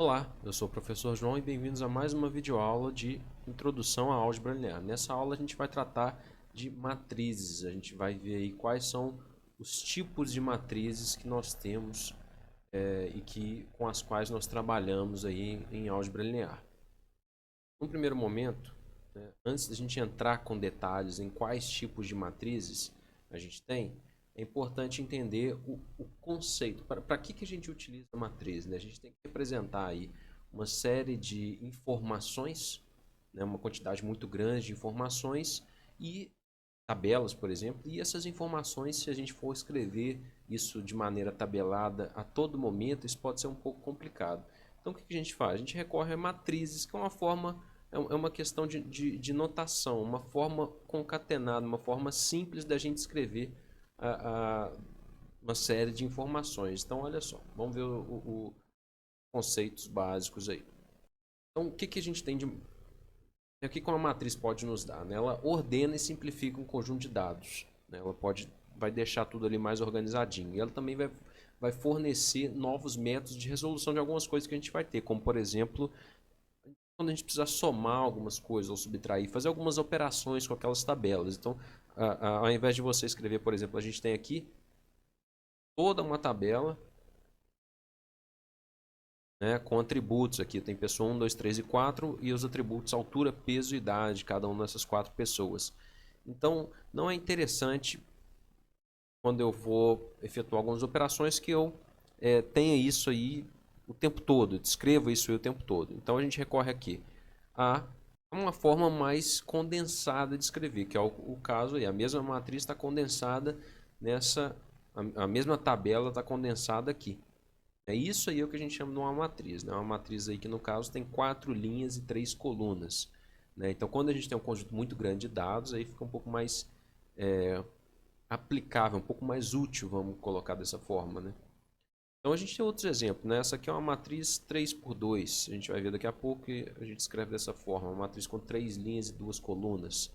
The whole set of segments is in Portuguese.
Olá, eu sou o professor João e bem-vindos a mais uma videoaula de Introdução à Álgebra Linear. Nessa aula a gente vai tratar de matrizes, a gente vai ver aí quais são os tipos de matrizes que nós temos com as quais nós trabalhamos aí em álgebra linear. No primeiro momento, antes da gente entrar com detalhes em quais tipos de matrizes a gente tem, é importante entender o conceito. Para que a gente utiliza a matriz? Né? A gente tem que representar aí uma série de informações, né? Uma quantidade muito grande de informações e tabelas, por exemplo, e essas informações, se a gente for escrever isso de maneira tabelada a todo momento, isso pode ser um pouco complicado. Então, o que a gente faz? A gente recorre a matrizes, que é uma forma, é uma questão de notação, uma forma concatenada, uma forma simples da gente escrever uma série de informações. Então, olha só, vamos ver os conceitos básicos aí. Então, o que a gente tem de o que uma matriz pode nos dar? Né? Ela ordena e simplifica um conjunto de dados. Né? Vai deixar tudo ali mais organizadinho. E ela também vai fornecer novos métodos de resolução de algumas coisas que a gente vai ter, como por exemplo, quando a gente precisar somar algumas coisas ou subtrair, fazer algumas operações com aquelas tabelas. Então, ao invés de você escrever, por exemplo, a gente tem aqui toda uma tabela, né, com atributos aqui. Tem pessoa 1, 2, 3 e 4 e os atributos altura, peso e idade, cada uma dessas 4 pessoas. Então, não é interessante quando eu vou efetuar algumas operações que eu tenha isso aí o tempo todo, descreva isso aí o tempo todo. Então, a gente recorre aqui a uma forma mais condensada de escrever, que é o caso aí. A mesma matriz está condensada nessa... A mesma tabela está condensada aqui. É isso aí o que a gente chama de uma matriz. Né? Uma matriz aí que, no caso, tem 4 linhas e 3 colunas. Né? Então, quando a gente tem um conjunto muito grande de dados, aí fica um pouco mais aplicável, um pouco mais útil, vamos colocar dessa forma. Né? Então, a gente tem outros exemplos. Né? Essa aqui é uma matriz 3 por 2. A gente vai ver daqui a pouco e a gente escreve dessa forma. Uma matriz com 3 linhas e 2 colunas.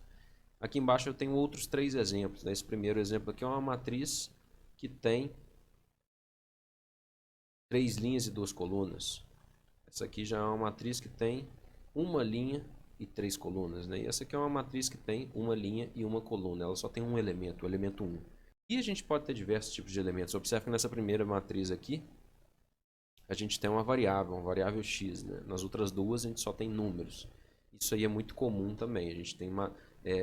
Aqui embaixo eu tenho outros 3 exemplos. Né? Esse primeiro exemplo aqui é uma matriz que tem 3 linhas e 2 colunas. Essa aqui já é uma matriz que tem uma linha e 3 colunas. Né? E essa aqui é uma matriz que tem uma linha e uma coluna. Ela só tem um elemento, o elemento 1. E a gente pode ter diversos tipos de elementos. Observe que nessa primeira matriz aqui, a gente tem uma variável x. Né? Nas outras duas, a gente só tem números. Isso aí é muito comum também. A gente tem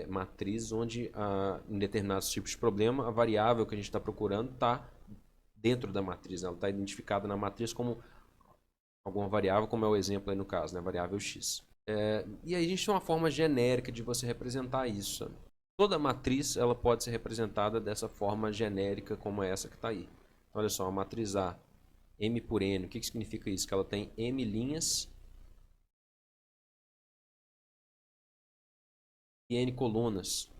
matrizes onde, em determinados tipos de problema, a variável que a gente está procurando está dentro da matriz. Né? Ela está identificada na matriz como alguma variável, como é o exemplo aí no caso, né? Variável x. E aí a gente tem uma forma genérica de você representar isso. Sabe? Toda matriz ela pode ser representada dessa forma genérica como essa que está aí. Então, olha só, a matriz A, m por n, o que significa isso? Que ela tem m linhas e n colunas.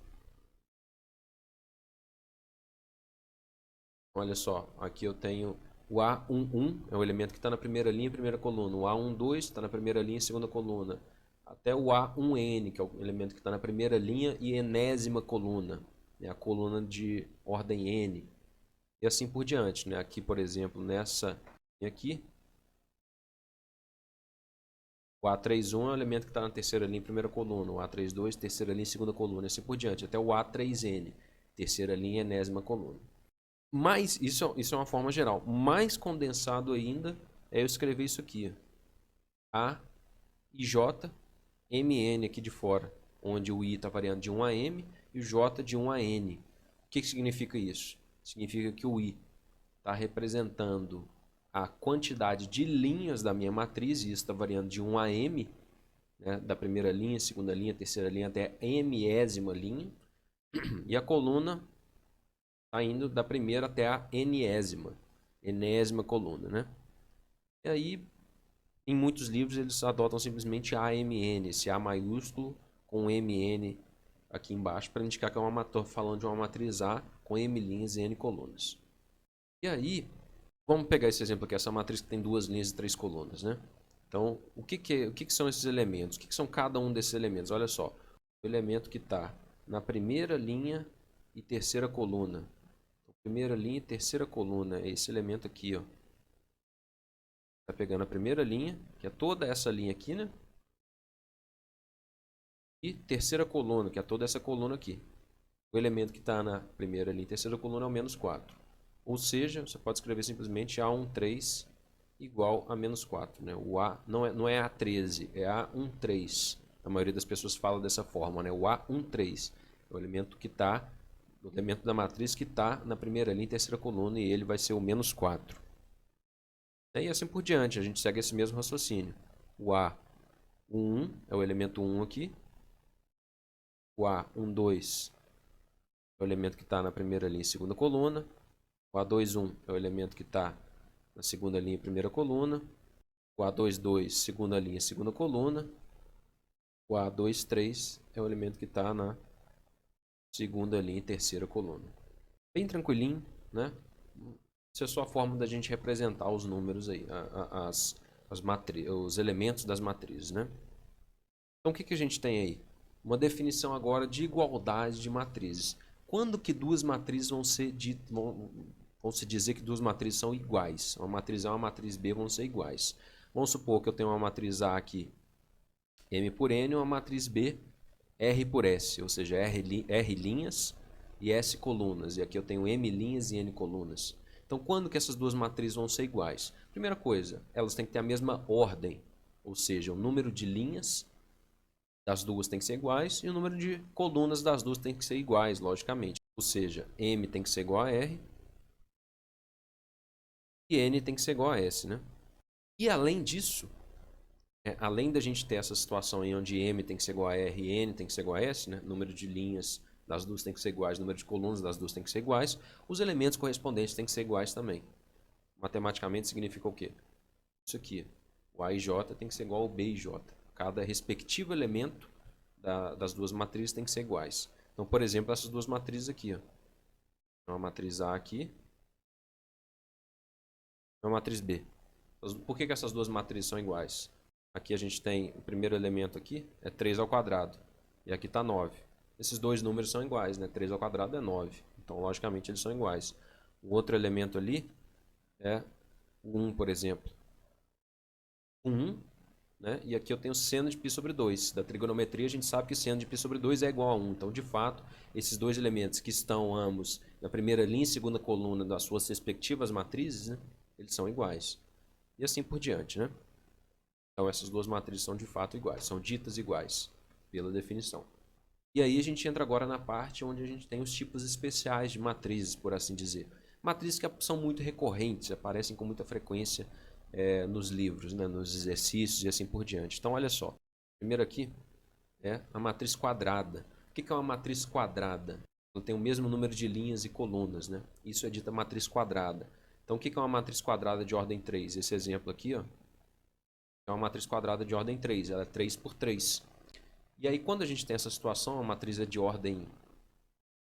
Olha só, aqui eu tenho o A11, é o elemento que está na primeira linha, primeira coluna. O A12 está na primeira linha, segunda coluna. Até o A1N, que é o elemento que está na primeira linha e enésima coluna. É a coluna de ordem N. E assim por diante. Né? Aqui, por exemplo, nessa linha aqui, o A31 é o elemento que está na terceira linha, primeira coluna. O A32, terceira linha, segunda coluna. E assim por diante. Até o A3N, terceira linha, enésima coluna. Mas isso é uma forma geral. Mais condensado ainda é eu escrever isso aqui. A e J, MN aqui de fora, onde o I está variando de 1 a M e o J de 1 a N. O que significa isso? Significa que o I está representando a quantidade de linhas da minha matriz, e isso está variando de 1 a M, né, da primeira linha, segunda linha, terceira linha até a mésima linha. E a coluna está indo da primeira até a enésima coluna, né? E aí, em muitos livros, eles adotam simplesmente AMN, esse A maiúsculo com MN aqui embaixo, para indicar que é uma falando de uma matriz A com M linhas e N colunas. E aí, vamos pegar esse exemplo aqui, essa matriz que tem 2 linhas e 3 colunas, né? Então, o que são esses elementos? O que são cada um desses elementos? Olha só, o elemento que está na primeira linha e terceira coluna. Primeira linha e terceira coluna, é esse elemento aqui, ó. Tá pegando a primeira linha, que é toda essa linha aqui, né? E terceira coluna, que é toda essa coluna aqui. O elemento que está na primeira linha e terceira coluna é o menos 4. Ou seja, você pode escrever simplesmente A13 igual a menos 4. Né? O A não é A13, é A13. A maioria das pessoas fala dessa forma. Né? O A13 é o elemento que está, o elemento da matriz que está na primeira linha e terceira coluna, e ele vai ser o menos 4. E assim por diante, a gente segue esse mesmo raciocínio. O A11 é o elemento 1 aqui. O A12 é o elemento que está na primeira linha e segunda coluna. O A21 é o elemento que está na segunda linha e primeira coluna. O A22, segunda linha e segunda coluna. O A23 é o elemento que está na segunda linha e terceira coluna. Bem tranquilinho, né? Essa é só a forma da gente representar os números aí, os elementos das matrizes, né? Então o que a gente tem aí? Uma definição agora de igualdade de matrizes. Quando que duas matrizes vão se dizer que duas matrizes são iguais? Uma matriz A e uma matriz B vão ser iguais. Vamos supor que eu tenho uma matriz A aqui, M por N, e uma matriz B, R por S, ou seja, R linhas e S colunas. E aqui eu tenho M linhas e N colunas. Então, quando que essas duas matrizes vão ser iguais? Primeira coisa, elas têm que ter a mesma ordem, ou seja, o número de linhas das duas tem que ser iguais e o número de colunas das duas tem que ser iguais, logicamente. Ou seja, M tem que ser igual a R e N tem que ser igual a S, né? E além disso, além da gente ter essa situação aí onde M tem que ser igual a R e N tem que ser igual a S, né? Número de linhas das duas tem que ser iguais, número de colunas das duas tem que ser iguais, os elementos correspondentes têm que ser iguais também. Matematicamente significa o quê? Isso aqui, o A e J tem que ser igual ao B e J. Cada respectivo elemento das duas matrizes tem que ser iguais. Então, por exemplo, essas duas matrizes aqui. Ó. Uma matriz A aqui e uma matriz B. Por que essas duas matrizes são iguais? Aqui a gente tem o primeiro elemento aqui, é 3 ao quadrado. E aqui está 9. Esses dois números são iguais, né? 3 ao quadrado é 9. Então, logicamente, eles são iguais. O outro elemento ali é o 1, por exemplo. O 1, né? E aqui eu tenho seno de π sobre 2. Da trigonometria a gente sabe que seno de π sobre 2 é igual a 1. Então, de fato, esses dois elementos que estão ambos na primeira linha e segunda coluna das suas respectivas matrizes, né? Eles são iguais. E assim por diante, né? Então, essas duas matrizes são de fato iguais, são ditas iguais, pela definição. E aí a gente entra agora na parte onde a gente tem os tipos especiais de matrizes, por assim dizer. Matrizes que são muito recorrentes, aparecem com muita frequência nos livros, né, nos exercícios e assim por diante. Então, olha só. Primeiro aqui é a matriz quadrada. O que é uma matriz quadrada? Ela tem o mesmo número de linhas e colunas, né? Isso é dita matriz quadrada. Então, o que é uma matriz quadrada de ordem 3? Esse exemplo aqui, ó, é uma matriz quadrada de ordem 3, ela é 3 por 3. E aí, quando a gente tem essa situação, a matriz é de ordem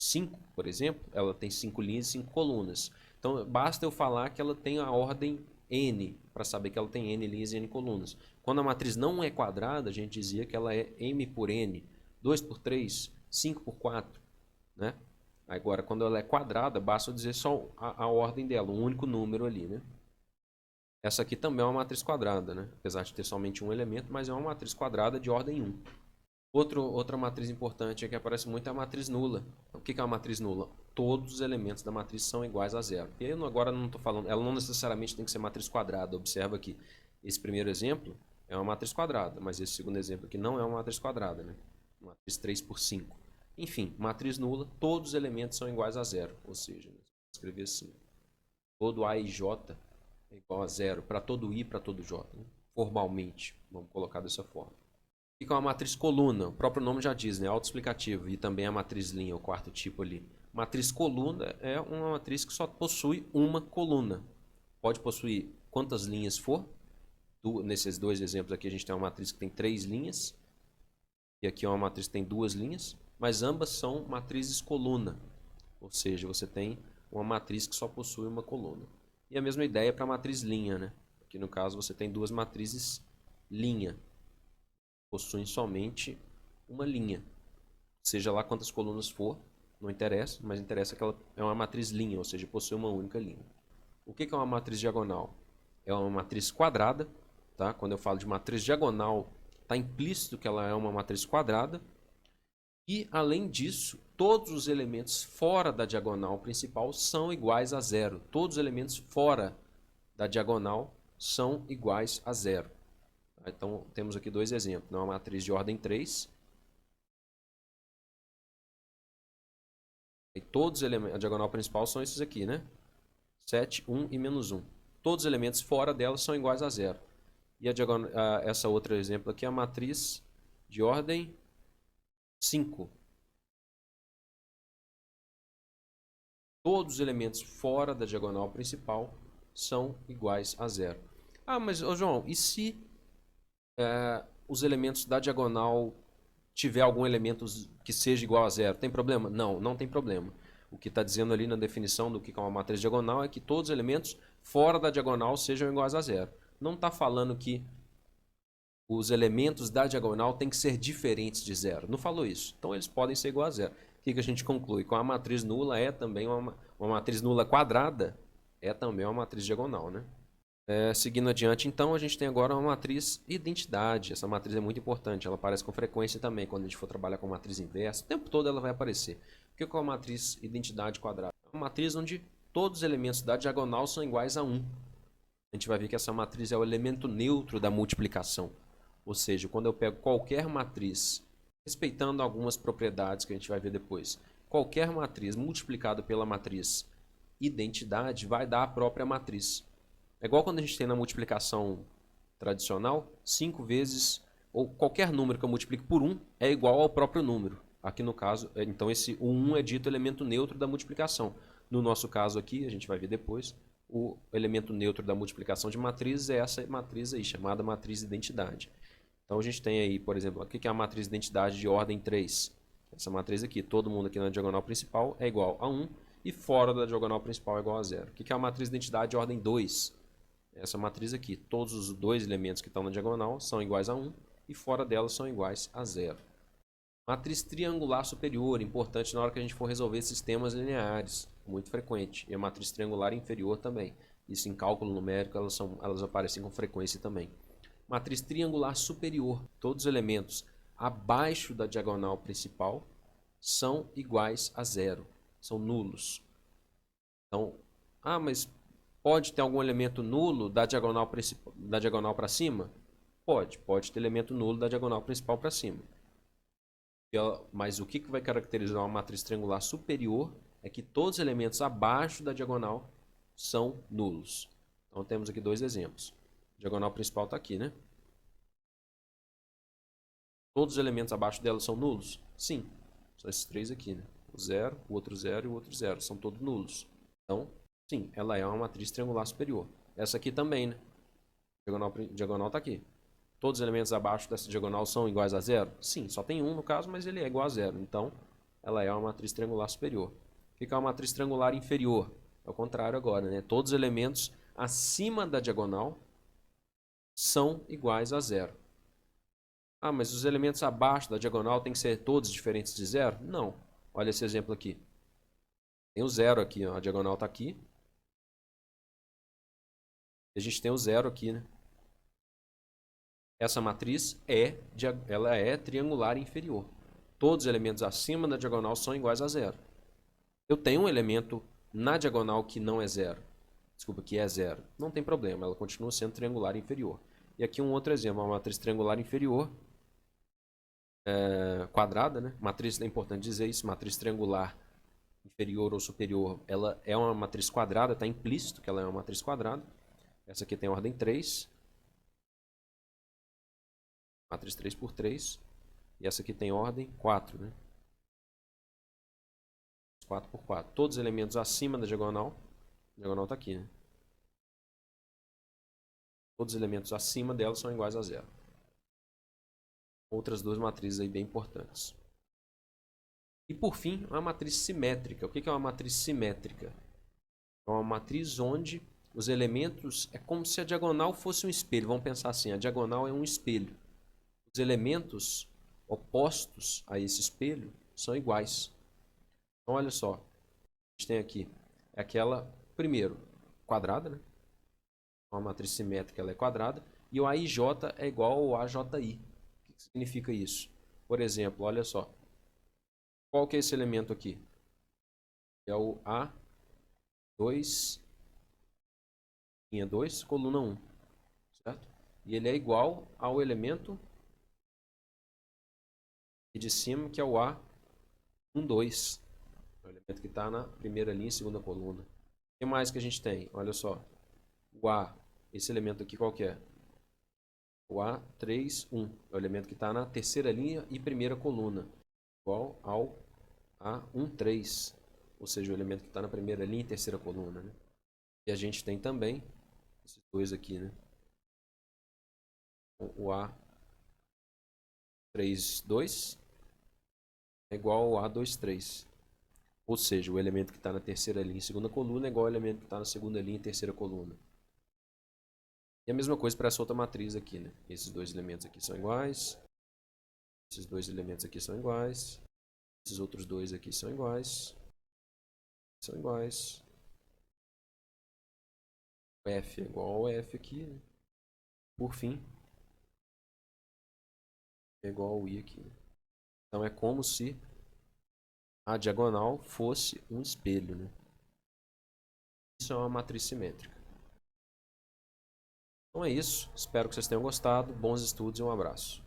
5, por exemplo, ela tem 5 linhas e 5 colunas. Então, basta eu falar que ela tem a ordem n, para saber que ela tem n linhas e n colunas. Quando a matriz não é quadrada, a gente dizia que ela é m por n, 2 por 3, 5 por 4, né? Agora, quando ela é quadrada, basta eu dizer só a ordem dela, um único número ali, né? Essa aqui também é uma matriz quadrada, né? Apesar de ter somente um elemento, mas é uma matriz quadrada de ordem 1. Outra matriz importante que aparece muito é a matriz nula. O que é uma matriz nula? Todos os elementos da matriz são iguais a zero. E aí agora não estou falando, ela não necessariamente tem que ser matriz quadrada. Observa que esse primeiro exemplo é uma matriz quadrada, mas esse segundo exemplo aqui não é uma matriz quadrada, né? Uma matriz 3 por 5. Enfim, matriz nula, todos os elementos são iguais a zero. Ou seja, vou escrever assim, todo A e J é igual a zero para todo I e para todo J. Né? Formalmente, vamos colocar dessa forma. O que é uma matriz coluna? O próprio nome já diz, né? Autoexplicativo. E também a matriz linha, o quarto tipo ali. Matriz coluna é uma matriz que só possui uma coluna. Pode possuir quantas linhas for. Nesses dois exemplos aqui a gente tem uma matriz que tem 3 linhas. E aqui é uma matriz que tem 2 linhas. Mas ambas são matrizes coluna. Ou seja, você tem uma matriz que só possui uma coluna. E a mesma ideia para a matriz linha, né? Aqui no caso você tem duas matrizes linha. Possuem somente uma linha. Seja lá quantas colunas for, não interessa, mas interessa que ela é uma matriz linha, ou seja, possui uma única linha. O que é uma matriz diagonal? é uma matriz quadrada, tá? Quando eu falo de matriz diagonal, está implícito que ela é uma matriz quadrada. E, além disso, todos os elementos fora da diagonal principal são iguais a zero. Todos os elementos fora da diagonal são iguais a zero. Então, temos aqui dois exemplos. Uma matriz de ordem 3. E todos os elementos, a diagonal principal são esses aqui, né? 7, 1 e menos 1. Todos os elementos fora dela são iguais a zero. E essa outra exemplo aqui é a matriz de ordem 5. Todos os elementos fora da diagonal principal são iguais a zero. Ah, mas, ô João, e se os elementos da diagonal tiver algum elemento que seja igual a zero? Tem problema? Não, não tem problema. O que está dizendo ali na definição do que é uma matriz diagonal é que todos os elementos fora da diagonal sejam iguais a zero. Não está falando que os elementos da diagonal têm que ser diferentes de zero. Não falou isso. Então eles podem ser iguais a zero. O que a gente conclui? Com a matriz nula é também uma matriz nula quadrada, é também uma matriz diagonal, né? Seguindo adiante, então, a gente tem agora uma matriz identidade. Essa matriz é muito importante, ela aparece com frequência também quando a gente for trabalhar com matriz inversa. O tempo todo ela vai aparecer. O que é uma matriz identidade quadrada? É uma matriz onde todos os elementos da diagonal são iguais a 1. A gente vai ver que essa matriz é o elemento neutro da multiplicação. Ou seja, quando eu pego qualquer matriz, respeitando algumas propriedades que a gente vai ver depois, qualquer matriz multiplicado pela matriz identidade vai dar a própria matriz. É igual quando a gente tem na multiplicação tradicional, 5 vezes, ou qualquer número que eu multiplique por 1 é igual ao próprio número. Aqui no caso, então o 1 é dito elemento neutro da multiplicação. No nosso caso aqui, a gente vai ver depois, o elemento neutro da multiplicação de matrizes é essa matriz aí, chamada matriz identidade. Então a gente tem aí, por exemplo, o que é a matriz identidade de ordem 3? Essa matriz aqui, todo mundo aqui na diagonal principal é igual a 1 e fora da diagonal principal é igual a 0. O que é a matriz identidade de ordem 2? Essa matriz aqui, todos os dois elementos que estão na diagonal são iguais a 1 e fora dela são iguais a 0. Matriz triangular superior, importante na hora que a gente for resolver sistemas lineares, muito frequente. E a matriz triangular inferior também. Isso em cálculo numérico elas aparecem com frequência também. Matriz triangular superior, todos os elementos abaixo da diagonal principal são iguais a 0, são nulos. Então, mas pode ter algum elemento nulo da diagonal para cima? Pode ter elemento nulo da diagonal principal para cima. Mas o que vai caracterizar uma matriz triangular superior é que todos os elementos abaixo da diagonal são nulos. Então temos aqui dois exemplos. A diagonal principal está aqui, né? Todos os elementos abaixo dela são nulos? Sim. São esses três aqui, né? O 0, o outro 0 e o outro 0. São todos nulos. Então, sim, ela é uma matriz triangular superior. Essa aqui também, né? Diagonal está aqui. Todos os elementos abaixo dessa diagonal são iguais a 0? Sim, só tem um no caso, mas ele é igual a 0. Então, ela é uma matriz triangular superior. O que é uma matriz triangular inferior? É o contrário agora, né? Todos os elementos acima da diagonal são iguais a 0. Mas os elementos abaixo da diagonal têm que ser todos diferentes de 0? Não. Olha esse exemplo aqui. Tem o 0 aqui, ó. A diagonal está aqui. E a gente tem o 0 aqui, né? Essa matriz ela é triangular inferior. Todos os elementos acima da diagonal são iguais a 0. Eu tenho um elemento na diagonal que não é 0. Desculpa, que é 0. Não tem problema, ela continua sendo triangular inferior. E aqui um outro exemplo, uma matriz triangular inferior quadrada, né? Matriz, é importante dizer isso, matriz triangular inferior ou superior, ela é uma matriz quadrada, está implícito que ela é uma matriz quadrada. Essa aqui tem ordem 3. Matriz 3 por 3. E essa aqui tem ordem 4, né? 4 por 4. Todos os elementos acima da diagonal. A diagonal está aqui, né? Todos os elementos acima dela são iguais a 0. Outras duas matrizes aí bem importantes. E por fim, uma matriz simétrica. O que é uma matriz simétrica? É uma matriz onde os elementos... É como se a diagonal fosse um espelho. Vamos pensar assim, a diagonal é um espelho. Os elementos opostos a esse espelho são iguais. Então, olha só. A gente tem aqui aquela, primeiro, quadrada, né? Uma matriz simétrica ela é quadrada. E o AIJ é igual ao AJI. O que significa isso? Por exemplo, olha só. Qual que é esse elemento aqui? É o A2, linha 2, coluna 1. Certo? E ele é igual ao elemento de cima, que é o A12. É o elemento que está na primeira linha e segunda coluna. O que mais que a gente tem? Olha só. O A, esse elemento aqui qual que é? O A31. É o elemento que está na terceira linha e primeira coluna. Igual ao A13. Ou seja, o elemento que está na primeira linha e terceira coluna. Né? E a gente tem também esses dois aqui, né? O A32 é igual ao A23. Ou seja, o elemento que está na terceira linha e segunda coluna é igual ao elemento que está na segunda linha e terceira coluna. E a mesma coisa para essa outra matriz aqui, né? Esses dois elementos aqui são iguais. Esses dois elementos aqui são iguais. Esses outros dois aqui são iguais. São iguais. O F é igual ao F aqui, né? Por fim, é igual ao I aqui. Né? Então é como se a diagonal fosse um espelho, né? Isso é uma matriz simétrica. Então é isso. Espero que vocês tenham gostado. Bons estudos e um abraço.